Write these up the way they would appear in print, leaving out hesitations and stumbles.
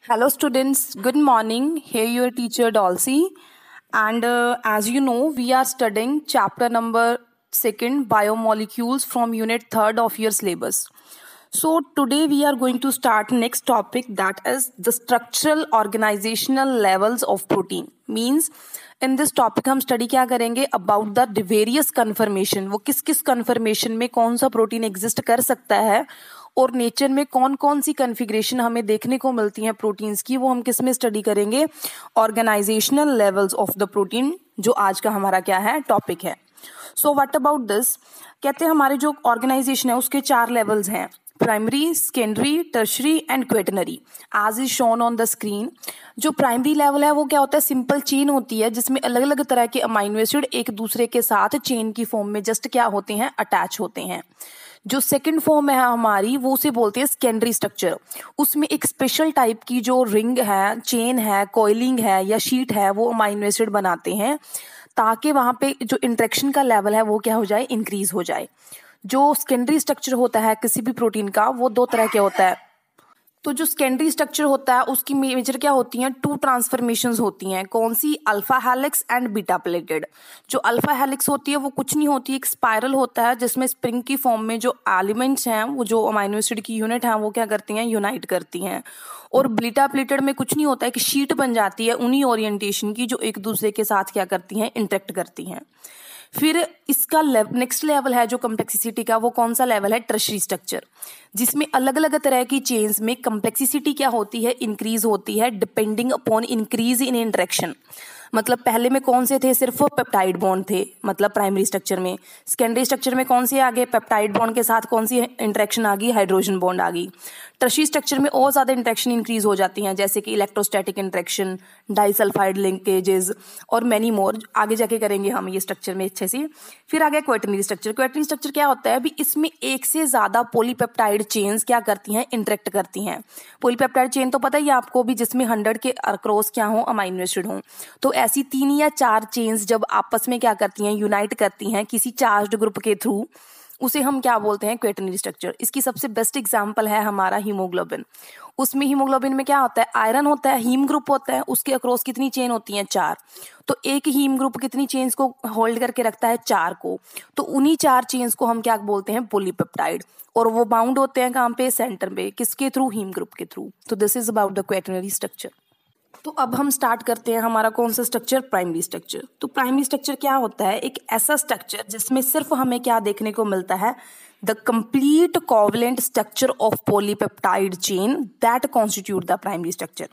Hello, students. Good morning. Here, your teacher Dolcy. And as you know, we are studying chapter number 2, biomolecules from unit 3rd of your syllabus. So, today we are going to start next topic, that is the structural organizational levels of protein. Means in this topic हम study क्या करेंगे about the various conformation, वो किस किस conformation में कौन सा protein exist कर सकता है और नेचर में कौन कौन सी कन्फिग्रेशन हमें देखने को मिलती हैं प्रोटीन्स की, वो हम किस में स्टडी करेंगे, organisational levels of the protein, जो आज का हमारा क्या है टॉपिक है. सो व्हाट अबाउट दिस, कहते हैं हमारे जो ऑर्गेनाइजेशन है उसके 4 लेवल्स हैं, primary, secondary, tertiary and quaternary, as is shown on the screen. जो प्राइमरी लेवल है वो क्या होता है, सिंपल चेन होती है जिसमें अलग अलग तरह के अमाइनो एसिड एक दूसरे के साथ चेन की फॉर्म में जस्ट क्या होते हैं, अटैच होते हैं. जो सेकंड फॉर्म है हमारी वो उसे बोलते हैं सेकेंडरी स्ट्रक्चर. उसमें एक स्पेशल टाइप की जो रिंग है, चेन है, कॉइलिंग है या शीट है, वो अमाइनो एसिड बनाते हैं ताकि वहां पे जो इंटरेक्शन का लेवल है वो क्या हो जाए, इंक्रीज हो जाए. जो सेकेंडरी स्ट्रक्चर होता है किसी भी प्रोटीन का वो 2 तरह के होता है. तो जो सेकेंडरी स्ट्रक्चर होता है उसकी मेजर क्या होती हैं, 2 ट्रांसफॉर्मेशंस होती हैं. कौन सी, alpha helix and beta pleated. जो अल्फा हेलिक्स होती है वो कुछ नहीं होती, एक स्पाइरल होता है जिसमें स्प्रिंग की फॉर्म में जो एलिमेंट्स हैं, वो जो अमाइनो एसिड की यूनिट हैं वो क्या करती हैं, यूनाइट करती हैं. और बीटा प्लेटेड में कुछ नहीं होता है कि शीट बन जाती है उन्हीं ओरिएंटेशन की जो एक दूसरे के साथ क्या करती हैं, इंटरेक्ट करती हैं. फिर इसका नेक्स्ट लेवल है जो कम्प्लेक्सिसिटी का, वो कौन सा लेवल है, टर्शरी स्ट्रक्चर, जिसमें अलग अलग तरह की चेन्स में कम्प्लेक्सिसिटी क्या होती है, इंक्रीज होती है depending upon increase in interaction. मतलब पहले में कौन से थे, सिर्फ पेप्टाइड बॉन्ड थे, मतलब प्राइमरी स्ट्रक्चर में. सेकेंडरी स्ट्रक्चर में कौन से आ गए, पेप्टाइड बॉन्ड के साथ कौन सी इंटरेक्शन आ गई, हाइड्रोजन बॉन्ड आ गई. टर्शरी स्ट्रक्चर में और ज्यादा इंटरेक्शन इंक्रीज हो जाती हैं, जैसे कि इलेक्ट्रोस्टैटिक इंटरेक्शन, डाइसल्फाइड लिंकेजेस और मैनी मोर. आगे जाके करेंगे हम ये स्ट्रक्चर में अच्छे से. फिर आ गया क्वेटरनरी स्ट्रक्चर. क्वेटरनरी स्ट्रक्चर क्या होता है, अभी इसमें एक से ज्यादा पॉलीपेप्टाइड चेन्स क्या करती हैं, इंटरेक्ट करती हैं. पॉलीपेप्टाइड चेन तो पता ही है आपको भी, जिसमें 100 के अक्रॉस क्या हो, अमाइनो एसिड हो. तो ऐसी 3 या 4 चेन्स जब आपस में क्या करती हैं, यूनाइट करती हैं किसी चार्ज्ड ग्रुप के थ्रू, उसे हम क्या बोलते हैं, क्वेटरनरी स्ट्रक्चर. इसकी सबसे बेस्ट एग्जांपल है हमारा हीमोग्लोबिन. उसमें हीमोग्लोबिन में क्या होता है, आयरन होता है, हीम ग्रुप होता है, उसके अक्रॉस कितनी चेन होती हैं, 4. तो एक हीम ग्रुप कितनी चेन्स को होल्ड करके रखता है, 4 को. तो उन्हीं 4 चेन्स को हम क्या बोलते हैं, पॉलीपेप्टाइड. और वो बाउंड होते हैं कहाँ पे, सेंटर पे, किसके थ्रू, हीम ग्रुप के थ्रू. तो this is about the quaternary structure. तो अब हम स्टार्ट करते हैं हमारा कौन सा स्ट्रक्चर, प्राइमरी स्ट्रक्चर. तो प्राइमरी स्ट्रक्चर क्या होता है, एक ऐसा स्ट्रक्चर जिसमें सिर्फ हमें क्या देखने को मिलता है, the complete covalent structure of polypeptide chain that constitute the primary structure.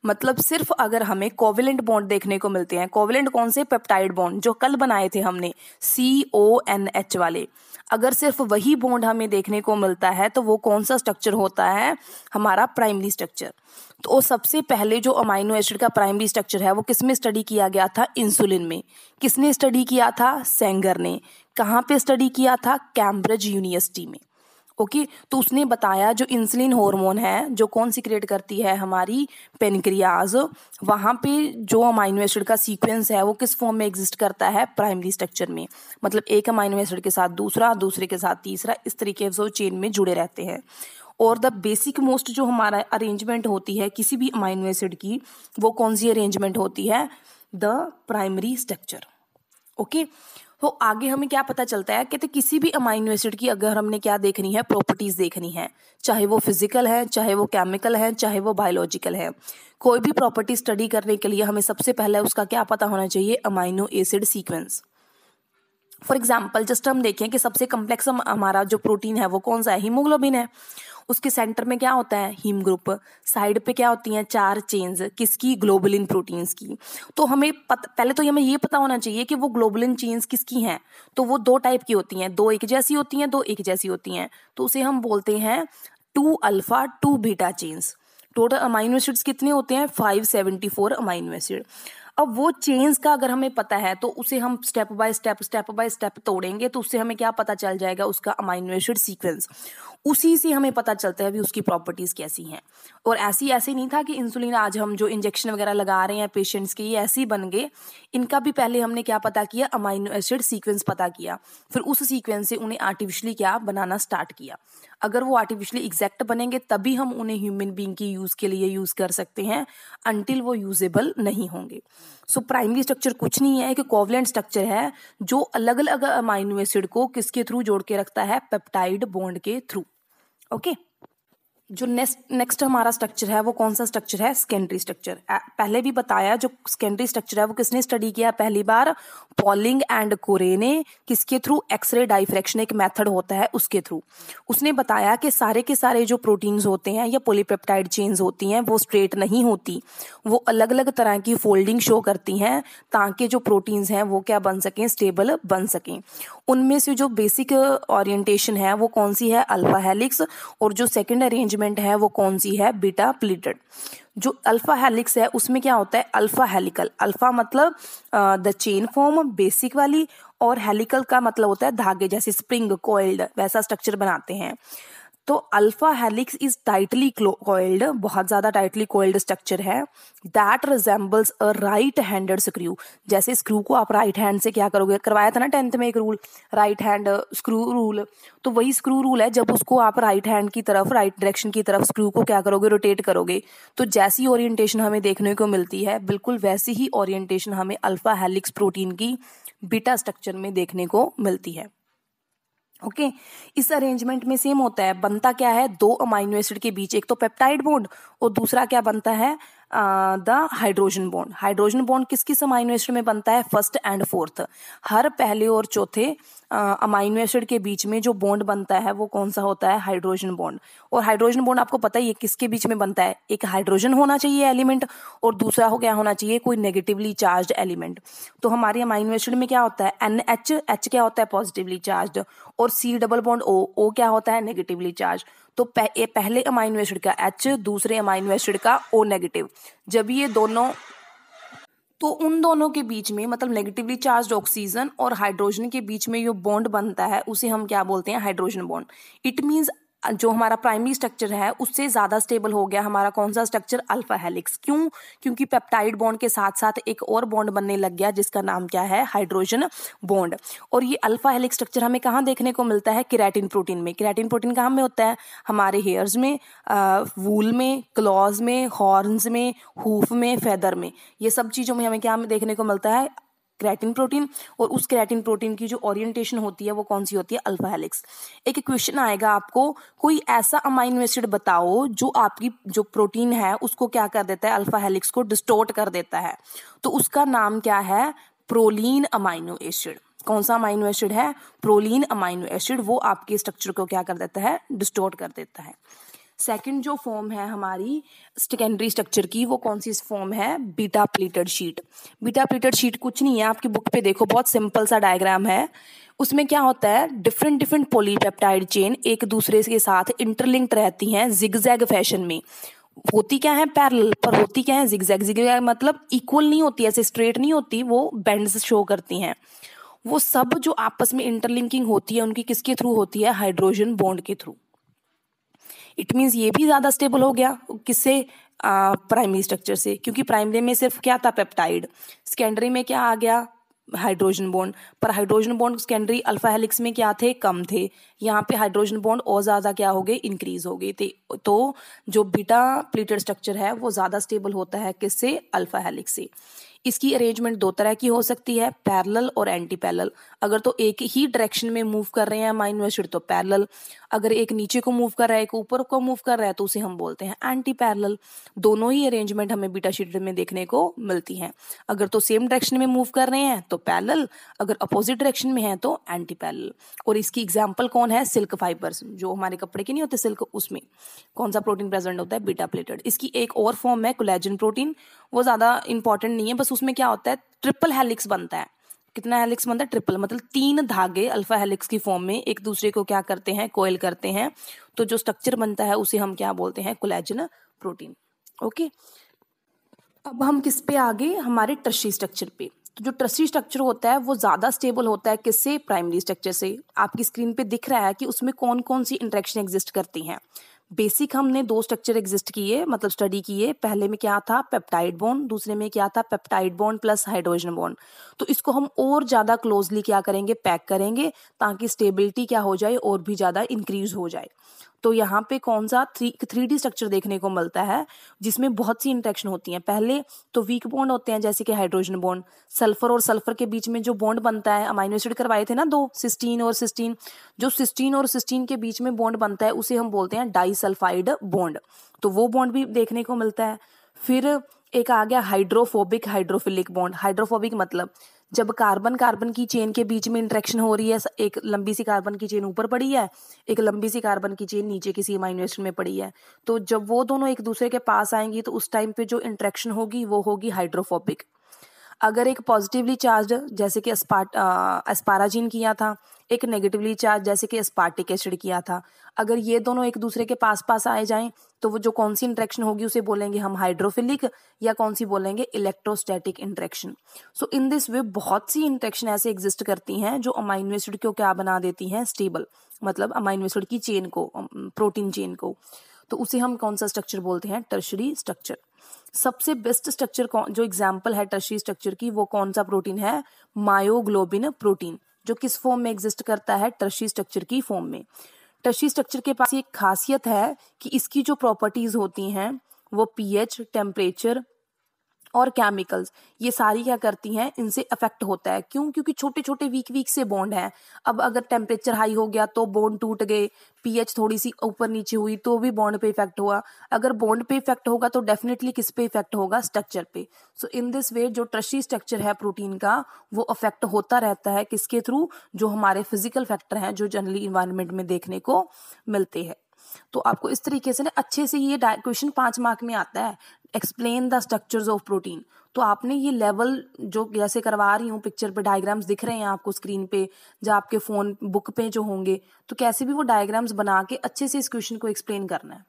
मतलब सिर्फ अगर हमें कोवलेंट बॉन्ड देखने को मिलते हैं, कोवलेंट कौन से, पेप्टाइड बॉन्ड जो कल बनाए थे हमने, CONH वाले, अगर सिर्फ वही बॉन्ड हमें देखने को मिलता है तो वो कौन सा स्ट्रक्चर होता है, हमारा प्राइमरी स्ट्रक्चर. तो सबसे पहले जो अमाइनो एसिड का प्राइमरी स्ट्रक्चर है वो किसमें स्टडी किया गया था, इंसुलिन में. किसने स्टडी किया था, सेंगर ने. कहाँ पे स्टडी किया था, कैम्ब्रिज यूनिवर्सिटी में. ओके तो उसने बताया जो इंसुलिन हार्मोन है जो कौन सिक्रेट करती है, हमारी पेनक्रियाज, वहाँ पे जो अमाइनो एसिड का सीक्वेंस है वो किस फॉर्म में एग्जिस्ट करता है, प्राइमरी स्ट्रक्चर में. मतलब एक अमाइनो एसिड के साथ दूसरा, दूसरे के साथ तीसरा, इस तरीके से वो चेन में जुड़े रहते हैं. और द बेसिक मोस्ट जो हमारा अरेंजमेंट होती है किसी भी अमाइनो एसिड की, वो कौन सी अरेंजमेंट होती है, द प्राइमरी स्ट्रक्चर. ओके तो आगे हमें क्या पता चलता है, कहते किसी भी अमाइनो एसिड की अगर हमने क्या देखनी है, प्रॉपर्टीज देखनी है, चाहे वो फिजिकल है, चाहे वो केमिकल है, चाहे वो बायोलॉजिकल है. कोई भी प्रॉपर्टी स्टडी करने के लिए हमें सबसे पहले उसका क्या पता होना चाहिए, amino acid sequence. For example just हम देखें कि सबसे कम्प्लेक्स हमारा जो प्रोटीन है वो कौन सा है, हीमोग्लोबिन है. उसके सेंटर में क्या होता है, हीम ग्रुप. साइड पे क्या होती हैं, 4 चेन्स, किसकी, ग्लोबुलिन प्रोटीन्स की. तो हमें पहले तो हमें ये पता होना चाहिए कि वो ग्लोबुलिन चेन्स किसकी हैं. तो वो 2 टाइप की होती हैं, 2 एक जैसी होती हैं, 2 एक जैसी होती हैं. तो उसे हम बोलते हैं 2 alpha 2 beta chains. Total amino acids कितने होते हैं, 574 अमाइनो एसिड. अब वो चेन्स का अगर हमें पता है तो उसे हम स्टेप बाय स्टेप तोड़ेंगे तो उससे हमें क्या पता चल जाएगा, उसका अमाइनो एसिड सीक्वेंस. उसी से हमें पता चलता है भी उसकी प्रॉपर्टीज कैसी हैं। और ऐसे नहीं था कि इंसुलिन आज हम जो इंजेक्शन वगैरह लगा रहे हैं पेशेंट्स के, ये ऐसे ही बन गए। इनका भी पहले हमने क्या पता किया, अमाइनो एसिड सीक्वेंस पता किया, फिर उस सीक्वेंस से उन्हें आर्टिफिशियली क्या बनाना स्टार्ट किया। अगर वो आर्टिफिशियली एग्जैक्ट बनेंगे तभी हम उन्हें ह्यूमन बीइंग की यूज के लिए यूज कर सकते हैं, अनटिल वो यूजेबल नहीं होंगे। सो प्राइमरी स्ट्रक्चर कुछ नहीं है, एक कोवलेंट स्ट्रक्चर है जो अलग अलग अमाइनो एसिड को किसके थ्रू जोड़ के रखता है, पेप्टाइड बॉन्ड के थ्रू। ओके, जो नेक्स्ट हमारा स्ट्रक्चर है वो कौन सा स्ट्रक्चर है, सेकेंडरी स्ट्रक्चर। पहले भी बताया, जो सेकेंडरी स्ट्रक्चर है वो किसने स्टडी किया पहली बार, पॉलिंग एंड कोरे ने। किसके थ्रू, एक्सरे डाइफ्रैक्शन एक मेथड होता है उसके थ्रू। उसने बताया कि सारे के सारे जो प्रोटीन्स होते हैं या पॉलीपेप्टाइड चेन्स होती हैं वो स्ट्रेट नहीं होती, वो अलग अलग तरह की फोल्डिंग शो करती हैं ताकि जो प्रोटीन्स हैं वो क्या बन सकें, स्टेबल बन सकें। उनमें से जो बेसिक ओरिएंटेशन है वो कौन सी है, अल्फा हेलिक्स, और जो सेकंड अरेंजमेंट है वो कौन सी है, बीटा प्लीटेड। जो अल्फा हेलिक्स है उसमें क्या होता है, अल्फा हेलिकल, अल्फा मतलब द चेन फॉर्म बेसिक वाली, और हेलिकल का मतलब होता है धागे, जैसे स्प्रिंग कॉइल्ड वैसा स्ट्रक्चर बनाते हैं। तो alpha helix is tightly coiled, बहुत ज्यादा टाइटली कॉइल्ड स्ट्रक्चर है, that resembles a right handed screw. जैसे स्क्रू को आप राइट हैंड से क्या करोगे, करवाया था ना 10th में एक rule, right hand screw rule. तो वही स्क्रू रूल है, जब उसको आप राइट हैंड की तरफ, राइट डायरेक्शन की तरफ स्क्रू को क्या करोगे, रोटेट करोगे, तो जैसी ओरिएंटेशन हमें देखने को मिलती है बिल्कुल वैसी ही ओरिएंटेशन हमें अल्फा हेलिक्स प्रोटीन की बीटा स्ट्रक्चर में देखने को मिलती है। ओके, इस अरेंजमेंट में सेम होता है, बनता क्या है, दो अमाइनो एसिड के बीच एक तो पेप्टाइड बॉन्ड और दूसरा क्या बनता है, the hydrogen bond. Hydrogen bond किस किस अमाइनो एसिड में बनता है, फर्स्ट एंड फोर्थ। हर पहले और चौथे अमाइनो एसिड के बीच में जो बॉन्ड बनता है वो कौन सा होता है, हाइड्रोजन बॉन्ड। और हाइड्रोजन बॉन्ड आपको पता ही है किसके बीच में बनता है, एक हाइड्रोजन होना चाहिए एलिमेंट और दूसरा हो क्या होना चाहिए, कोई नेगेटिवली चार्ज एलिमेंट। तो हमारे अमाइनो एसिड में क्या होता है, NH, H क्या होता है, पॉजिटिवली चार्ज, और C डबल बॉन्ड O क्या होता है, नेगेटिवली चार्ज। तो पहले अमाइनो एसिड का H, दूसरे अमाइनो एसिड का O नेगेटिव। जब ये दोनों, तो उन दोनों के बीच में मतलब नेगेटिवली चार्ज ऑक्सीजन और हाइड्रोजन के बीच में जो बॉन्ड बनता है उसे हम क्या बोलते हैं, हाइड्रोजन बॉन्ड। इट मींस जो हमारा प्राइमरी स्ट्रक्चर है उससे ज्यादा स्टेबल हो गया हमारा कौन सा स्ट्रक्चर, अल्फा हेलिक्स। क्यों, क्योंकि पेप्टाइड बॉन्ड के साथ साथ एक और बॉन्ड बनने लग गया जिसका नाम क्या है, हाइड्रोजन बॉन्ड। और ये अल्फा हेलिक्स स्ट्रक्चर हमें कहाँ देखने को मिलता है, केराटिन प्रोटीन में। केराटिन प्रोटीन कहाँ में होता है, हमारे हेयर्स में, वूल में, क्लॉज में, हॉर्न्स में, हूफ में, फेदर में, ये सब चीजों में हमें क्या देखने को मिलता है, केराटिन प्रोटीन। और उस केराटिन प्रोटीन की जो ओरिएंटेशन होती है वो कौन सी होती है, अल्फा हेलिक्स। एक क्वेश्चन आएगा आपको, कोई ऐसा अमाइनो एसिड बताओ जो आपकी जो प्रोटीन है उसको क्या कर देता है, अल्फा हेलिक्स को डिस्टोर्ट कर देता है। तो उसका नाम क्या है, प्रोलीन अमाइनो एसिड। कौन सा अमाइनो एसिड है, प्रोलीन अमाइनो एसिड। वो आपके स्ट्रक्चर को क्या कर देता है, डिस्टोर्ट कर देता है। सेकंड जो फॉर्म है हमारी सेकेंडरी स्ट्रक्चर की वो कौन सी फॉर्म है, beta pleated sheet. Beta pleated sheet कुछ नहीं है, आपकी बुक पे देखो बहुत सिंपल सा डायग्राम है। उसमें क्या होता है, डिफरेंट डिफरेंट पॉलीपेप्टाइड चेन एक दूसरे के साथ इंटरलिंक्ड रहती हैं जिगजैग फैशन में। होती क्या है, पैरेलल, पर होती क्या है, जिगजैग। जिगजैग मतलब इक्वल नहीं होती, ऐसे स्ट्रेट नहीं होती, वो बेंड्स शो करती हैं। वो सब जो आपस में इंटरलिंकिंग होती है उनकी किसके थ्रू होती है, हाइड्रोजन बॉन्ड के थ्रू। इट मीन्स ये भी ज्यादा स्टेबल हो गया किससे, प्राइमरी स्ट्रक्चर से, क्योंकि प्राइमरी में सिर्फ क्या था, पेप्टाइड। सेकेंडरी में क्या आ गया, हाइड्रोजन बॉन्ड। पर hydrogen bond secondary alpha helix में क्या थे, कम थे। यहाँ पे हाइड्रोजन बॉन्ड और ज्यादा क्या हो गए, इंक्रीज हो गए थे। तो जो बीटा प्लीटेड स्ट्रक्चर है वो ज्यादा स्टेबल होता है किससे, अल्फा हेलिक्स से। इसकी अरेंजमेंट दो तरह की हो सकती है, पैरेलल और एंटी पैरेलल। अगर तो एक ही डायरेक्शन में मूव कर रहे हैं अमाइनो एसिड तो पैरेलल, अगर एक नीचे को मूव कर रहा है एक ऊपर को मूव कर रहा है तो उसे हम बोलते हैं एंटी पैरेलल। दोनों ही अरेंजमेंट हमें बीटा शीट में देखने को मिलती हैं। अगर तो सेम डायरेक्शन में मूव कर रहे हैं तो पैरेलल, अगर अपोजिट डायरेक्शन में है तो एंटी पैरेलल। और इसकी एग्जांपल कौन है, सिल्क फाइबर्स, जो हमारे कपड़े के नहीं होते सिल्क, उसमें कौन सा प्रोटीन प्रेजेंट होता है, बीटा प्लेटेड। इसकी एक और फॉर्म है कोलेजन प्रोटीन, वो ज्यादा इंपॉर्टेंट नहीं है, बस उसमें क्या होता है, ट्रिपल हेलिक्स बनता है। कितना हेलिक्स बनता है, ट्रिपल, मतलब 3 धागे अल्फा हेलिक्स की फॉर्म में एक दूसरे को क्या करते हैं, कोयल करते हैं। तो जो स्ट्रक्चर बनता है उसे हम क्या बोलते हैं, कोलेजन प्रोटीन। ओके, अब हम किस पे आ गए, हमारे टर्शियरी स्ट्रक्चर पे। तो जो टर्शियरी स्ट्रक्चर होता है वो ज़्यादा स्टेबल होता है किससे? प्राइमरी स्ट्रक्चर से। आपकी स्क्रीन पे दिख रहा है कि उसमें कौन कौन सी इंटरेक्शन एग्जिस्ट करती हैं। बेसिक हमने 2 स्ट्रक्चर एग्जिस्ट किए, मतलब स्टडी किए। पहले में क्या था? Peptide bond. दूसरे में क्या था? Peptide bond plus hydrogen bond. तो इसको हम और ज़्यादा क्लोजली क्या करेंगे? पैक करेंगे, ताकि स्टेबिलिटी क्या हो जाए? और भी ज़्यादा इंक्रीज हो जाए। तो यहाँ पे कौन सा 3D स्ट्रक्चर देखने को मिलता है जिसमें बहुत सी इंटरेक्शन होती हैं। पहले तो वीक बॉन्ड होते हैं, जैसे कि हाइड्रोजन बॉन्ड। सल्फर और सल्फर के बीच में जो बॉन्ड बनता है, अमाइनो एसिड करवाए थे ना 2, सिस्टीन और सिस्टीन। जो सिस्टीन और सिस्टीन के बीच में बॉन्ड बनता है उसे हम बोलते हैं डाइसल्फाइड बॉन्ड। तो वो बॉन्ड भी देखने को मिलता है। फिर एक आ गया हाइड्रोफोबिक हाइड्रोफिलिक बॉन्ड। हाइड्रोफोबिक मतलब जब कार्बन कार्बन की चेन के बीच में इंटरेक्शन हो रही है, एक लंबी सी कार्बन की चेन ऊपर पड़ी है, एक लंबी सी कार्बन की चेन नीचे किसी अमाइनो एसिड में पड़ी है, तो जब वो दोनों एक दूसरे के पास आएंगी तो उस टाइम पे जो इंटरेक्शन होगी वो होगी हाइड्रोफोबिक। अगर एक पॉजिटिवली चार्ज जैसे कि एस्पाराजीन किया था, एक नेगेटिवली चार्ज जैसे कि एस्पार्टिक एसिड किया था, अगर ये दोनों एक दूसरे के पास पास आए जाएं तो वो जो कौन सी इंटरेक्शन होगी उसे बोलेंगे हम हाइड्रोफिलिक, या कौन सी बोलेंगे? Electrostatic interaction. So in this way बहुत सी इंटरेक्शन ऐसे एग्जिस्ट करती हैं जो अमाइनो एसिड को क्या बना देती हैं? स्टेबल, मतलब अमाइनो एसिड की चेन को, प्रोटीन चेन को। तो उसे हम कौन सा स्ट्रक्चर बोलते हैं? Tertiary structure. सबसे बेस्ट स्ट्रक्चर जो एग्जाम्पल है टर्शियरी स्ट्रक्चर की, वो कौन सा प्रोटीन है? मायोग्लोबिन प्रोटीन, जो किस फॉर्म में एग्जिस्ट करता है? टर्शियरी स्ट्रक्चर की फॉर्म में। टर्शियरी स्ट्रक्चर के पास एक खासियत है कि इसकी जो प्रॉपर्टीज होती हैं वो पीएच, टेम्परेचर और केमिकल्स, ये सारी क्या करती हैं? इनसे अफेक्ट होता है। क्यों? क्योंकि छोटे छोटे वीक से बॉन्ड हैं। अब अगर टेम्परेचर हाई हो गया तो बॉन्ड टूट गए, पीएच थोड़ी सी ऊपर नीचे हुई तो भी बॉन्ड पे इफेक्ट हुआ। अगर बॉन्ड पे इफेक्ट होगा तो डेफिनेटली किस पे इफेक्ट होगा? स्ट्रक्चर पे। सो इन दिस वे जो टर्शियरी स्ट्रक्चर है प्रोटीन का वो अफेक्ट होता रहता है किसके थ्रू? जो हमारे फिजिकल फैक्टर हैं जो जनरली इन्वायरमेंट में देखने को मिलते हैं। तो आपको इस तरीके से ना अच्छे से ये क्वेश्चन 5 मार्क में आता है, explain the structures of protein. तो आपने ये लेवल जो जैसे करवा रही हूँ, पिक्चर पे डायग्राम्स दिख रहे हैं आपको स्क्रीन पे, या आपके फोन बुक पे जो होंगे, तो कैसे भी वो डायग्राम्स बना के अच्छे से इस क्वेश्चन को एक्सप्लेन करना है।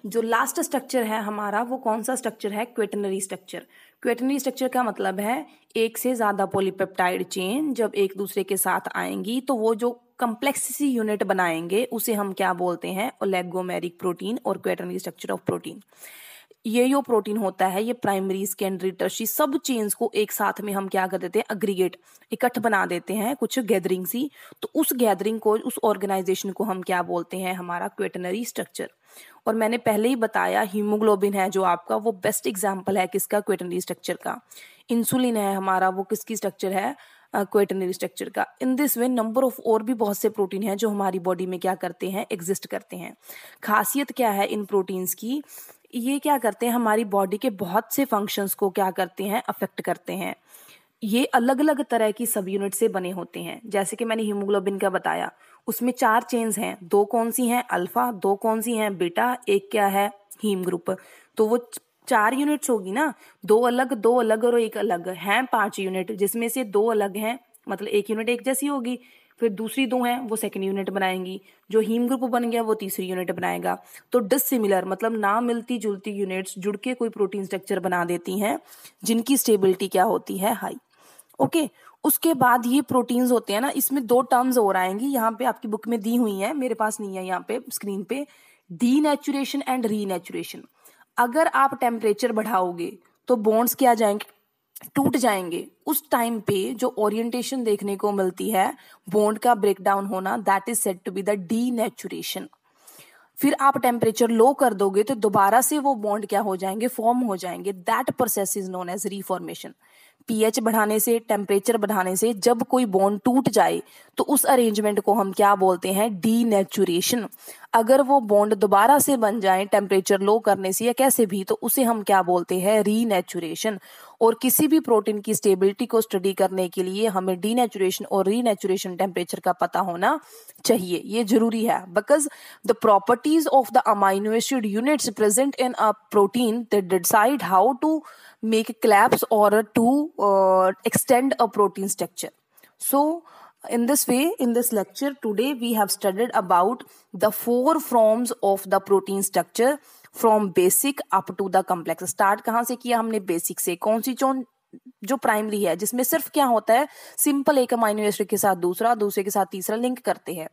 जो लास्ट स्ट्रक्चर है हमारा वो कौन सा स्ट्रक्चर है? क्वेटरनरी स्ट्रक्चर। क्वेटरनरी स्ट्रक्चर का मतलब है एक से ज्यादा पॉलीपेप्टाइड चेन जब एक दूसरे के साथ आएंगी तो वो जो कम्प्लेक्स सी यूनिट बनाएंगे उसे हम क्या बोलते हैं? ओलिगोमेरिक प्रोटीन और क्वेटरनरी स्ट्रक्चर ऑफ प्रोटीन। ये जो प्रोटीन होता है ये प्राइमरी, सेकेंडरी, टर्शियरी सब चेन्स को एक साथ में हम क्या कर देते हैं? अग्रीगेट, इकट्ठ बना देते हैं कुछ गैदरिंग सी। तो उस गैदरिंग को, उस ऑर्गेनाइजेशन को हम क्या बोलते हैं? हमारा क्वेटरनरी स्ट्रक्चर। और मैंने पहले ही बताया हीमोग्लोबिन है जो आपका, वो बेस्ट एग्जाम्पल है किसका? क्वेटरनरी स्ट्रक्चर का। इंसुलिन है हमारा, वो किसकी स्ट्रक्चर है? क्वेटरनरी स्ट्रक्चर का। In this way number of और भी बहुत से प्रोटीन हैं जो हमारी बॉडी में क्या करते हैं? एग्जिस्ट करते हैं। खासियत क्या है इन प्रोटीन्स की? ये क्या करते हैं? हमारी बॉडी के बहुत से फंक्शंस को क्या करते हैं? अफेक्ट करते हैं। ये अलग अलग तरह की सब यूनिट से बने होते हैं। जैसे कि मैंने हीमोग्लोबिन का बताया, उसमें 4 चेन्स हैं, 2 कौन सी हैं? अल्फा, 2 कौन सी हैं? बीटा, एक क्या है? Haem group. तो वो 4 यूनिट्स होगी ना, 2 अलग, 2 अलग और एक अलग, हैं 5 यूनिट, जिसमें से 2 अलग हैं, मतलब एक यूनिट एक जैसी होगी, फिर दूसरी 2 हैं वो सेकंड यूनिट बनाएंगी, जो हीम ग्रुप बन गया वो तीसरी यूनिट बनाएगा। तो डिसिमिलर मतलब ना मिलती जुलती यूनिट्स जुड़ के कोई प्रोटीन स्ट्रक्चर बना देती हैं जिनकी स्टेबिलिटी क्या होती है? हाई। ओके, उसके बाद ये प्रोटीन्स होते हैं ना, इसमें 2 टर्म्स और आएंगी, यहाँ पे आपकी बुक में दी हुई है, मेरे पास नहीं है यहाँ पे स्क्रीन पे। Denaturation and renaturation. अगर आप टेम्परेचर बढ़ाओगे तो बॉन्ड्स क्या जाएंगे? टूट जाएंगे। उस टाइम पे जो ओरिएंटेशन देखने को मिलती है बॉन्ड का ब्रेकडाउन होना, that is said to be the denaturation. फिर आप टेम्परेचर लो कर दोगे तो दोबारा से वो बॉन्ड क्या हो जाएंगे? फॉर्म हो जाएंगे। That process is known as reformation. PH बढ़ाने से, टेम्परेचर बढ़ाने से जब कोई बॉन्ड टूट जाए तो उस अरेंजमेंट को हम क्या बोलते हैं? डीनेचुरेशन। अगर वो बॉन्ड दोबारा से बन जाए टेम्परेचर लो करने से या कैसे भी, तो उसे हम क्या बोलते हैं? रीनेचुरेशन। और किसी भी प्रोटीन की स्टेबिलिटी को स्टडी करने के लिए हमें डीनेचुरेशन और रीनेचुरेशन टेम्परेचर का पता होना चाहिए, ये जरूरी है। Because the properties of the amino acid units present in a protein that decide how to make collapse or to extend a protein structure. So in this way, in this lecture today we have studied about the 4 forms of the protein structure from basic up to the complex. Start कहाँ से किया हमने? Basic से। कौन सी जो primary है, जिसमें सिर्फ क्या होता है, सिंपल एक अमाइनो एसिड के साथ दूसरा, दूसरे के साथ तीसरा लिंक करते हैं।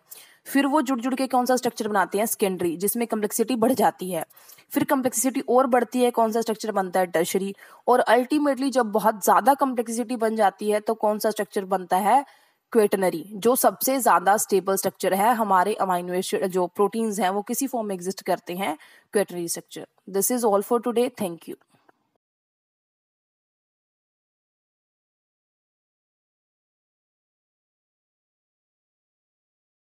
फिर वो जुड़ जुड़ के कौन सा स्ट्रक्चर बनाते हैं, सेकेंडरी, जिसमें कम्प्लेक्सिटी बढ़ जाती है। फिर कम्प्लेक्सिटी और बढ़ती है, कौन सा स्ट्रक्चर बनता है, टर्शरी। और अल्टीमेटली जब बहुत ज्यादा कम्प्लेक्सिटी बन जाती है तो कौन सा स्ट्रक्चर बनता है, क्वेटनरी, जो सबसे ज्यादा स्टेबल स्ट्रक्चर है। हमारे अमाइनो एसिड जो प्रोटीन्स हैं वो किसी फॉर्म में एग्जिस्ट करते हैं, quaternary structure. This is all for today, thank you.